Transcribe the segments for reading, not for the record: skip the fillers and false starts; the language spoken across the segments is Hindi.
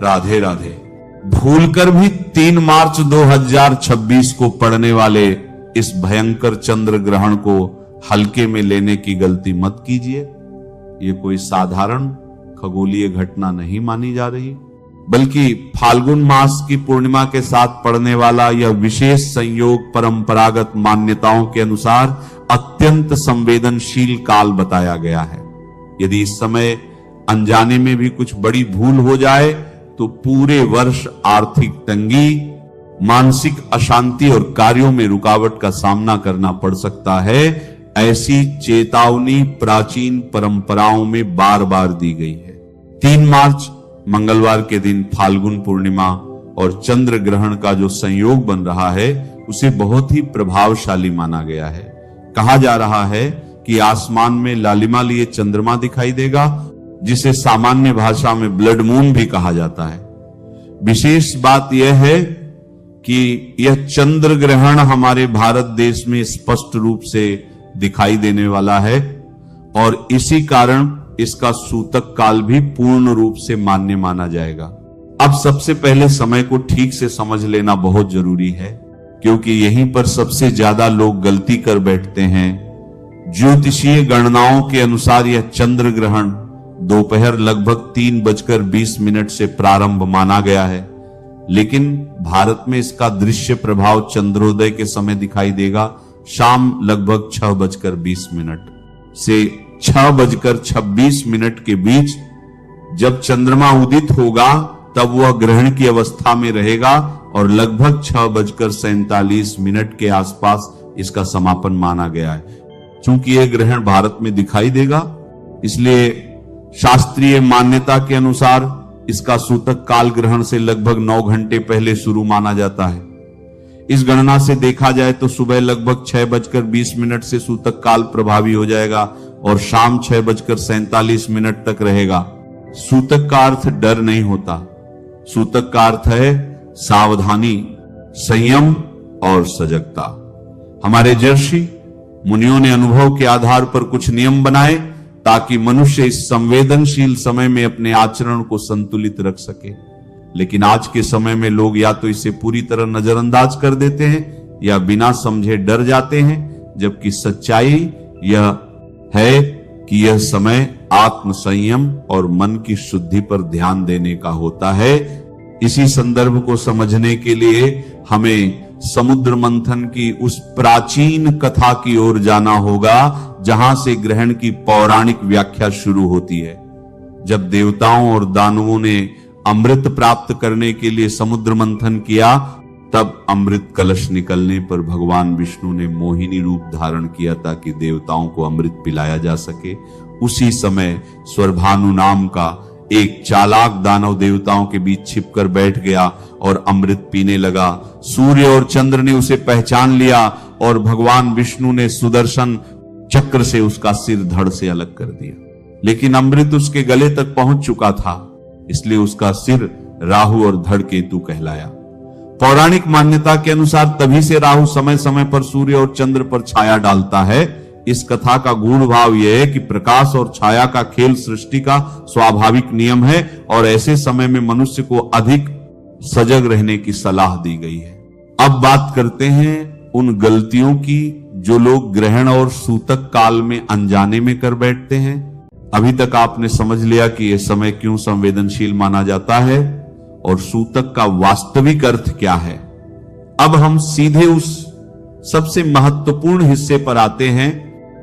राधे राधे। भूलकर भी 3 मार्च 2026 को पड़ने वाले इस भयंकर चंद्र ग्रहण को हल्के में लेने की गलती मत कीजिए। ये कोई साधारण खगोलीय घटना नहीं मानी जा रही, बल्कि फाल्गुन मास की पूर्णिमा के साथ पड़ने वाला यह विशेष संयोग परंपरागत मान्यताओं के अनुसार अत्यंत संवेदनशील काल बताया गया है। यदि इस समय अनजाने में भी कुछ बड़ी भूल हो जाए तो पूरे वर्ष आर्थिक तंगी, मानसिक अशांति और कार्यों में रुकावट का सामना करना पड़ सकता है। ऐसी चेतावनी प्राचीन परंपराओं में बार बार दी गई है। 3 मार्च मंगलवार के दिन फाल्गुन पूर्णिमा और चंद्र ग्रहण का जो संयोग बन रहा है उसे बहुत ही प्रभावशाली माना गया है। कहा जा रहा है कि आसमान में लालिमा लिए चंद्रमा दिखाई देगा, जिसे सामान्य भाषा में ब्लड मून भी कहा जाता है। विशेष बात यह है कि यह चंद्र ग्रहण हमारे भारत देश में स्पष्ट रूप से दिखाई देने वाला है और इसी कारण इसका सूतक काल भी पूर्ण रूप से मान्य माना जाएगा। अब सबसे पहले समय को ठीक से समझ लेना बहुत जरूरी है, क्योंकि यहीं पर सबसे ज्यादा लोग गलती कर बैठते हैं। ज्योतिषीय गणनाओं के अनुसार यह चंद्र ग्रहण दोपहर लगभग 3:20 से प्रारंभ माना गया है, लेकिन भारत में इसका दृश्य प्रभाव चंद्रोदय के समय दिखाई देगा, शाम लगभग 6:20 से 6:26 के बीच। जब चंद्रमा उदित होगा तब वह ग्रहण की अवस्था में रहेगा और लगभग 6:47 के आसपास इसका समापन माना गया है। चूंकि यह ग्रहण भारत में दिखाई देगा, इसलिए शास्त्रीय मान्यता के अनुसार इसका सूतक काल ग्रहण से लगभग 9 घंटे पहले शुरू माना जाता है। इस गणना से देखा जाए तो सुबह लगभग 6:20 से सूतक काल प्रभावी हो जाएगा और शाम 6:47 तक रहेगा। सूतक का अर्थ डर नहीं होता, सूतक का अर्थ है सावधानी, संयम और सजगता। हमारे ऋषि मुनियों ने अनुभव के आधार पर कुछ नियम बनाए ताकि मनुष्य इस संवेदनशील समय में अपने आचरण को संतुलित रख सके। लेकिन आज के समय में लोग या तो इसे पूरी तरह नजरअंदाज कर देते हैं या बिना समझे डर जाते हैं, जबकि सच्चाई यह है कि यह समय आत्म संयम और मन की शुद्धि पर ध्यान देने का होता है। इसी संदर्भ को समझने के लिए हमें समुद्र मंथन की उस प्राचीन कथा की ओर जाना होगा जहां से ग्रहण की पौराणिक व्याख्या शुरू होती है। जब देवताओं और दानवों ने अमृत प्राप्त करने के लिए समुद्र मंथन किया, तब अमृत कलश निकलने पर भगवान विष्णु ने मोहिनी रूप धारण किया ताकि देवताओं को अमृत पिलाया जा सके। उसी समय स्वरभानु नाम का एक चालाक दानव देवताओं के बीच छिपकर बैठ गया और अमृत पीने लगा। सूर्य और चंद्र ने उसे पहचान लिया और भगवान विष्णु ने सुदर्शन चक्र से उसका सिर धड़ से अलग कर दिया। लेकिन अमृत उसके गले तक पहुंच चुका था, इसलिए उसका सिर राहु और धड़ केतु कहलाया। पौराणिक मान्यता के अनुसार तभी से राहु समय समय पर सूर्य और चंद्र पर छाया डालता है। इस कथा का गूढ़ भाव यह है कि प्रकाश और छाया का खेल सृष्टि का स्वाभाविक नियम है और ऐसे समय में मनुष्य को अधिक सजग रहने की सलाह दी गई है। अब बात करते हैं उन गलतियों की जो लोग ग्रहण और सूतक काल में अनजाने में कर बैठते हैं। अभी तक आपने समझ लिया कि यह समय क्यों संवेदनशील माना जाता है और सूतक का वास्तविक अर्थ क्या है। अब हम सीधे उस सबसे महत्वपूर्ण हिस्से पर आते हैं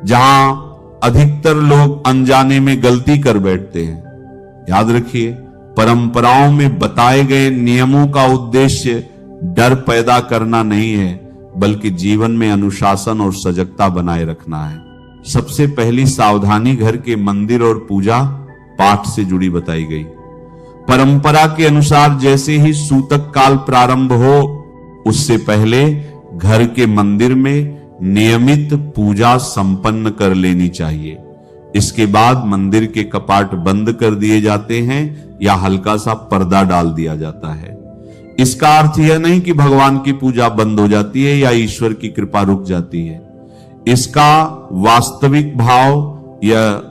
जहां अधिकतर लोग अनजाने में गलती कर बैठते हैं। याद रखिए, परंपराओं में बताए गए नियमों का उद्देश्य डर पैदा करना नहीं है, बल्कि जीवन में अनुशासन और सजगता बनाए रखना है। सबसे पहली सावधानी घर के मंदिर और पूजा पाठ से जुड़ी बताई गई। परंपरा के अनुसार जैसे ही सूतक काल प्रारंभ हो, उससे पहले घर के मंदिर में नियमित पूजा संपन्न कर लेनी चाहिए। इसके बाद मंदिर के कपाट बंद कर दिए जाते हैं या हल्का सा पर्दा डाल दिया जाता है। इसका अर्थ यह नहीं कि भगवान की पूजा बंद हो जाती है या ईश्वर की कृपा रुक जाती है। इसका वास्तविक भाव यह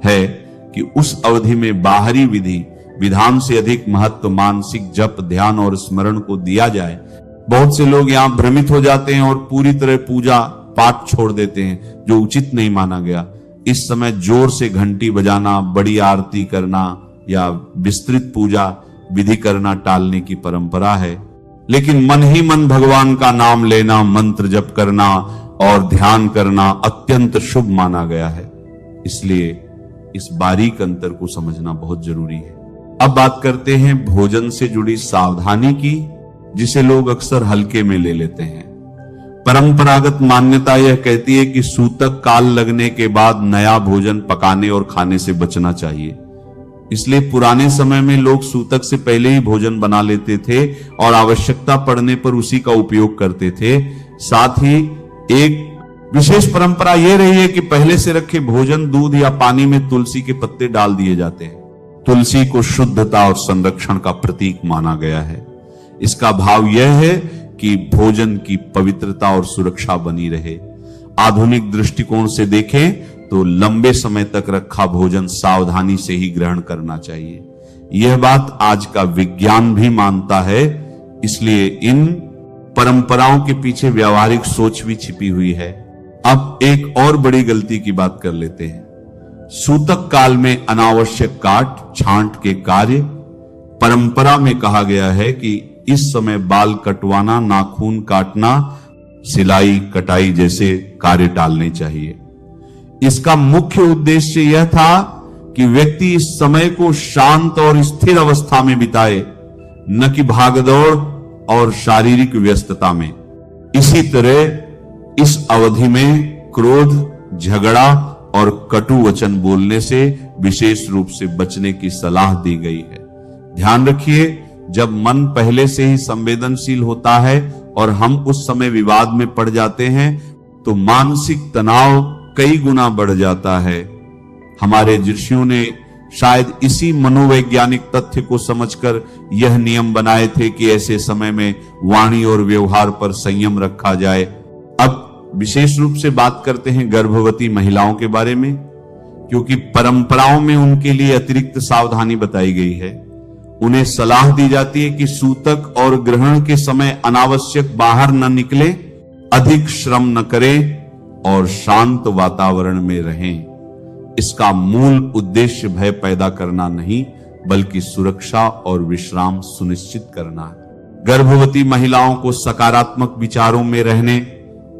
है कि उस अवधि में बाहरी विधि विधान से अधिक महत्व मानसिक जप, ध्यान और स्मरण को दिया जाए। बहुत से लोग यहाँ भ्रमित हो जाते हैं और पूरी तरह पूजा पाठ छोड़ देते हैं, जो उचित नहीं माना गया। इस समय जोर से घंटी बजाना, बड़ी आरती करना या विस्तृत पूजा विधि करना टालने की परंपरा है। लेकिन मन ही मन भगवान का नाम लेना, मंत्र जप करना और ध्यान करना अत्यंत शुभ माना गया है। इसलिए इस बारीक अंतर को समझना बहुत जरूरी है। अब बात करते हैं भोजन से जुड़ी सावधानी की, जिसे लोग अक्सर हल्के में ले लेते हैं। परंपरागत मान्यता यह कहती है कि सूतक काल लगने के बाद नया भोजन पकाने और खाने से बचना चाहिए। इसलिए पुराने समय में लोग सूतक से पहले ही भोजन बना लेते थे और आवश्यकता पड़ने पर उसी का उपयोग करते थे। साथ ही एक विशेष परंपरा यह रही है कि पहले से रखे भोजन, दूध या पानी में तुलसी के पत्ते डाल दिए जाते हैं। तुलसी को शुद्धता और संरक्षण का प्रतीक माना गया है। इसका भाव यह है कि भोजन की पवित्रता और सुरक्षा बनी रहे। आधुनिक दृष्टिकोण से देखें तो लंबे समय तक रखा भोजन सावधानी से ही ग्रहण करना चाहिए। यह बात आज का विज्ञान भी मानता है। इसलिए इन परंपराओं के पीछे व्यावहारिक सोच भी छिपी हुई है। अब एक और बड़ी गलती की बात कर लेते हैं। सूतक काल में अनावश्यक काट छांट के कार्य, परंपरा में कहा गया है कि इस समय बाल कटवाना, नाखून काटना, सिलाई कटाई जैसे कार्य टालने चाहिए। इसका मुख्य उद्देश्य यह था कि व्यक्ति इस समय को शांत और स्थिर अवस्था में बिताए, न कि भागदौड़ और शारीरिक व्यस्तता में। इसी तरह इस अवधि में क्रोध, झगड़ा और कटु वचन बोलने से विशेष रूप से बचने की सलाह दी गई है। ध्यान रखिए, जब मन पहले से ही संवेदनशील होता है और हम उस समय विवाद में पड़ जाते हैं तो मानसिक तनाव कई गुना बढ़ जाता है। हमारे ऋषियों ने शायद इसी मनोवैज्ञानिक तथ्य को समझकर यह नियम बनाए थे कि ऐसे समय में वाणी और व्यवहार पर संयम रखा जाए। अब विशेष रूप से बात करते हैं गर्भवती महिलाओं के बारे में, क्योंकि परंपराओं में उनके लिए अतिरिक्त सावधानी बताई गई है। उन्हें सलाह दी जाती है कि सूतक और ग्रहण के समय अनावश्यक बाहर न निकले, अधिक श्रम न करें और शांत वातावरण में रहें। इसका मूल उद्देश्य भय पैदा करना नहीं, बल्कि सुरक्षा और विश्राम सुनिश्चित करना है। गर्भवती महिलाओं को सकारात्मक विचारों में रहने,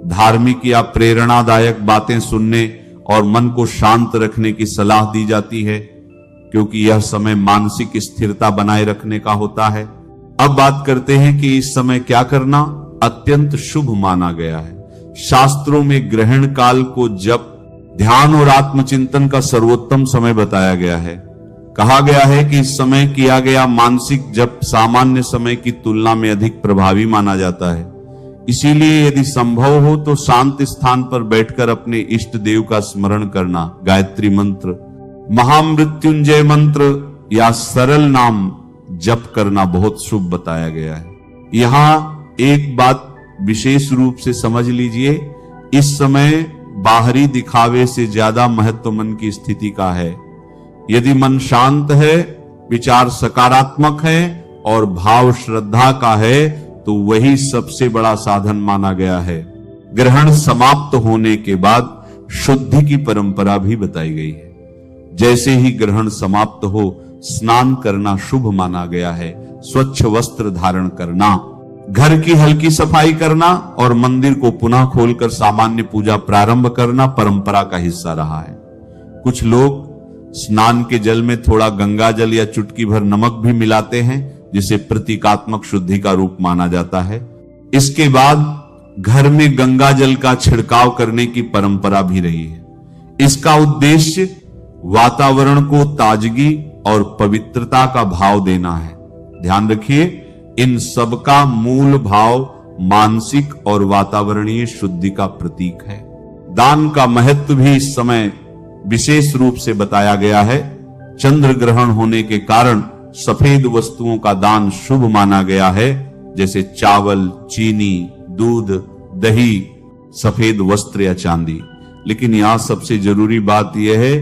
धार्मिक या प्रेरणादायक बातें सुनने और मन को शांत रखने की सलाह दी जाती है, क्योंकि यह समय मानसिक स्थिरता बनाए रखने का होता है। अब बात करते हैं कि इस समय क्या करना अत्यंत शुभ माना गया है। शास्त्रों में ग्रहण काल को जप, ध्यान और आत्मचिंतन का सर्वोत्तम समय बताया गया है। कहा गया है कि इस समय किया गया मानसिक जप सामान्य समय की तुलना में अधिक प्रभावी माना जाता है। इसीलिए यदि संभव हो तो शांत स्थान पर बैठकर अपने इष्ट देव का स्मरण करना, गायत्री मंत्र, महामृत्युंजय मंत्र या सरल नाम जप करना बहुत शुभ बताया गया है। यहां एक बात विशेष रूप से समझ लीजिए, इस समय बाहरी दिखावे से ज्यादा महत्व मन की स्थिति का है। यदि मन शांत है, विचार सकारात्मक है और भाव श्रद्धा का है तो वही सबसे बड़ा साधन माना गया है। ग्रहण समाप्त होने के बाद शुद्धि की परंपरा भी बताई गई है। जैसे ही ग्रहण समाप्त हो स्नान करना शुभ माना गया है। स्वच्छ वस्त्र धारण करना, घर की हल्की सफाई करना और मंदिर को पुनः खोलकर सामान्य पूजा प्रारंभ करना परंपरा का हिस्सा रहा है। कुछ लोग स्नान के जल में थोड़ा गंगा जल या चुटकी भर नमक भी मिलाते हैं, जिसे प्रतीकात्मक शुद्धि का रूप माना जाता है। इसके बाद घर में गंगा जल का छिड़काव करने की परंपरा भी रही है। इसका उद्देश्य वातावरण को ताजगी और पवित्रता का भाव देना है। ध्यान रखिए, इन सब का मूल भाव मानसिक और वातावरणीय शुद्धि का प्रतीक है। दान का महत्व भी इस समय विशेष रूप से बताया गया है। चंद्र ग्रहण होने के कारण सफेद वस्तुओं का दान शुभ माना गया है, जैसे चावल, चीनी, दूध, दही, सफेद वस्त्र या चांदी। लेकिन यहां सबसे जरूरी बात यह है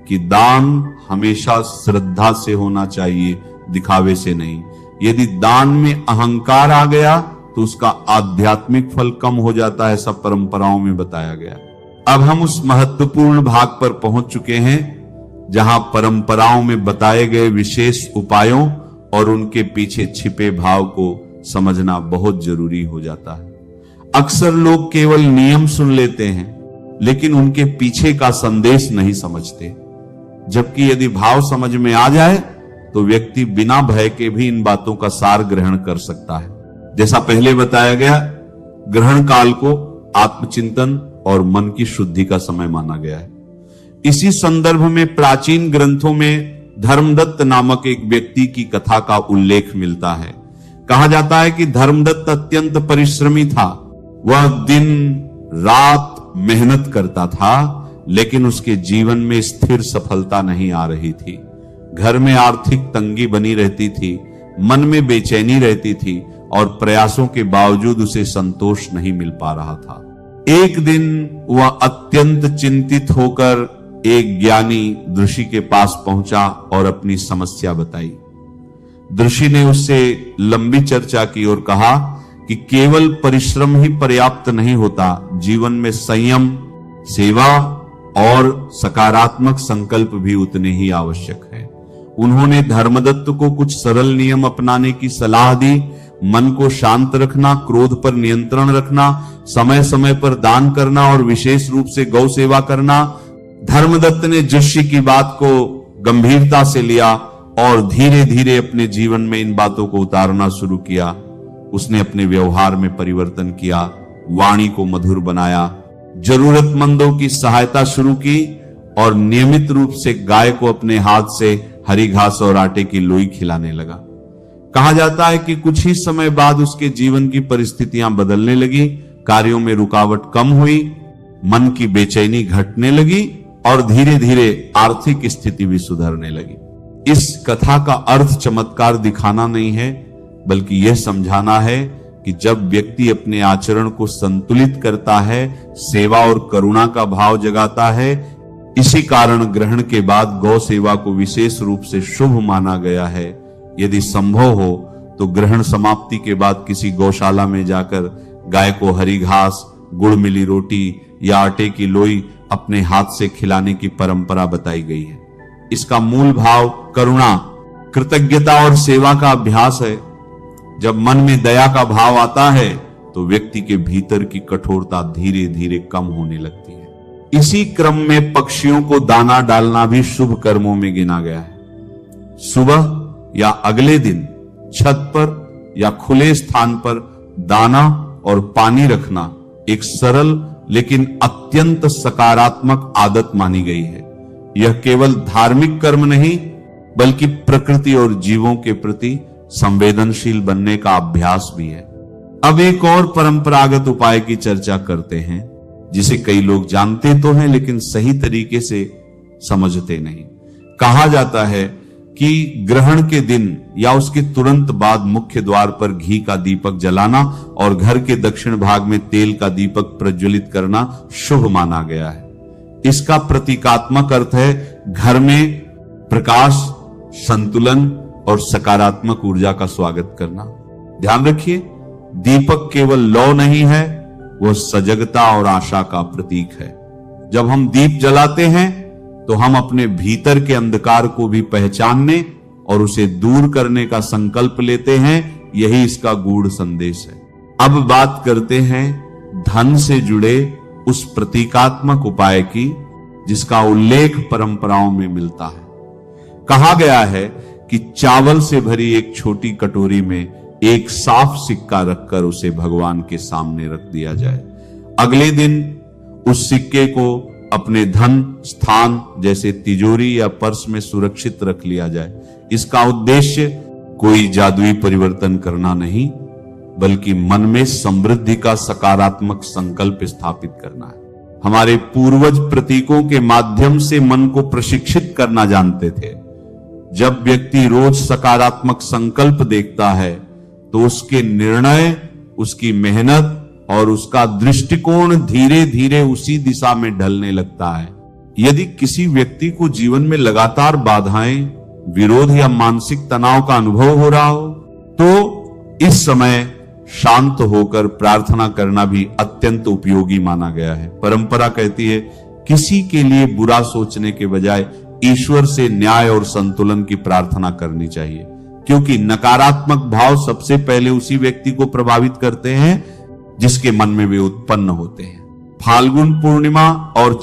कि दान हमेशा श्रद्धा से होना चाहिए, दिखावे से नहीं। यदि दान में अहंकार आ गया तो उसका आध्यात्मिक फल कम हो जाता है, सब परंपराओं में बताया गया। अब हम उस महत्वपूर्ण भाग पर पहुंच चुके हैं जहां परंपराओं में बताए गए विशेष उपायों और उनके पीछे छिपे भाव को समझना बहुत जरूरी हो जाता है। अक्सर लोग केवल नियम सुन लेते हैं लेकिन उनके पीछे का संदेश नहीं समझते, जबकि यदि भाव समझ में आ जाए तो व्यक्ति बिना भय के भी इन बातों का सार ग्रहण कर सकता है। जैसा पहले बताया गया, ग्रहण काल को आत्मचिंतन और मन की शुद्धि का समय माना गया है। इसी संदर्भ में प्राचीन ग्रंथों में धर्मदत्त नामक एक व्यक्ति की कथा का उल्लेख मिलता है। कहा जाता है कि धर्मदत्त अत्यंत परिश्रमी था। वह दिन रात मेहनत करता था लेकिन उसके जीवन में स्थिर सफलता नहीं आ रही थी। घर में आर्थिक तंगी बनी रहती थी, मन में बेचैनी रहती थी और प्रयासों के बावजूद उसे संतोष नहीं मिल पा रहा था। एक दिन वह अत्यंत चिंतित होकर एक ज्ञानी ऋषि के पास पहुंचा और अपनी समस्या बताई। ऋषि ने उससे लंबी चर्चा की और कहा कि केवल परिश्रम ही पर्याप्त नहीं होता, जीवन में संयम, सेवा और सकारात्मक संकल्प भी उतने ही आवश्यक है। उन्होंने धर्मदत्त को कुछ सरल नियम अपनाने की सलाह दी। मन को शांत रखना, क्रोध पर नियंत्रण रखना, समय समय पर दान करना और विशेष रूप से गौ सेवा करना। धर्मदत्त ने शिष्य की बात को गंभीरता से लिया और धीरे धीरे अपने जीवन में इन बातों को उतारना शुरू किया। उसने अपने व्यवहार में परिवर्तन किया, वाणी को मधुर बनाया, जरूरतमंदों की सहायता शुरू की और नियमित रूप से गाय को अपने हाथ से हरी घास और आटे की लोई खिलाने लगा। कहा जाता है कि कुछ ही समय बाद उसके जीवन की परिस्थितियां बदलने लगी, कार्यों में रुकावट कम हुई, मन की बेचैनी घटने लगी और धीरे धीरे आर्थिक स्थिति भी सुधरने लगी। इस कथा का अर्थ चमत्कार दिखाना नहीं है, बल्कि यह समझाना है कि जब व्यक्ति अपने आचरण को संतुलित करता है, सेवा और करुणा का भाव जगाता है, इसी कारण ग्रहण के बाद गौ सेवा को विशेष रूप से शुभ माना गया है। यदि संभव हो तो ग्रहण समाप्ति के बाद किसी गौशाला में जाकर गाय को हरी घास, गुड़ मिली रोटी या आटे की लोई अपने हाथ से खिलाने की परंपरा बताई गई है। इसका मूल भाव करुणा, कृतज्ञता और सेवा का अभ्यास है। जब मन में दया का भाव आता है तो व्यक्ति के भीतर की कठोरता धीरे धीरे कम होने लगती है। इसी क्रम में पक्षियों को दाना डालना भी शुभ कर्मों में गिना गया है। सुबह या अगले दिन छत पर या खुले स्थान पर दाना और पानी रखना एक सरल लेकिन अत्यंत सकारात्मक आदत मानी गई है। यह केवल धार्मिक कर्म नहीं बल्कि प्रकृति और जीवों के प्रति संवेदनशील बनने का अभ्यास भी है। अब एक और परंपरागत उपाय की चर्चा करते हैं जिसे कई लोग जानते तो हैं लेकिन सही तरीके से समझते नहीं। कहा जाता है कि ग्रहण के दिन या उसके तुरंत बाद मुख्य द्वार पर घी का दीपक जलाना और घर के दक्षिण भाग में तेल का दीपक प्रज्वलित करना शुभ माना गया है। इसका प्रतीकात्मक अर्थ है घर में प्रकाश, संतुलन और सकारात्मक ऊर्जा का स्वागत करना। ध्यान रखिए, दीपक केवल लौ नहीं है, वह सजगता और आशा का प्रतीक है। जब हम दीप जलाते हैं तो हम अपने भीतर के अंधकार को भी पहचानने और उसे दूर करने का संकल्प लेते हैं। यही इसका गूढ़ संदेश है। अब बात करते हैं धन से जुड़े उस प्रतीकात्मक उपाय की जिसका उल्लेख परंपराओं में मिलता है। कहा गया है कि चावल से भरी एक छोटी कटोरी में एक साफ सिक्का रखकर उसे भगवान के सामने रख दिया जाए। अगले दिन उस सिक्के को अपने धन स्थान जैसे तिजोरी या पर्स में सुरक्षित रख लिया जाए। इसका उद्देश्य कोई जादुई परिवर्तन करना नहीं बल्कि मन में समृद्धि का सकारात्मक संकल्प स्थापित करना है। हमारे पूर्वज प्रतीकों के माध्यम से मन को प्रशिक्षित करना जानते थे। जब व्यक्ति रोज सकारात्मक संकल्प देखता है तो उसके निर्णय, उसकी मेहनत और उसका दृष्टिकोण धीरे धीरे उसी दिशा में ढलने लगता है। यदि किसी व्यक्ति को जीवन में लगातार बाधाएं, विरोध या मानसिक तनाव का अनुभव हो रहा हो, तो इस समय शांत होकर प्रार्थना करना भी अत्यंत उपयोगी माना गया है। परंपरा कहती है, किसी के लिए बुरा सोचने के बजाय ईश्वर से न्याय और संतुलन की प्रार्थना करनी चाहिए, क्योंकि नकारात्मक भाव सबसे पहले उसी व्यक्ति को प्रभावित करते हैं जिसके मन में वे उत्पन्न होते हैं। फाल्गुन पूर्णिमा और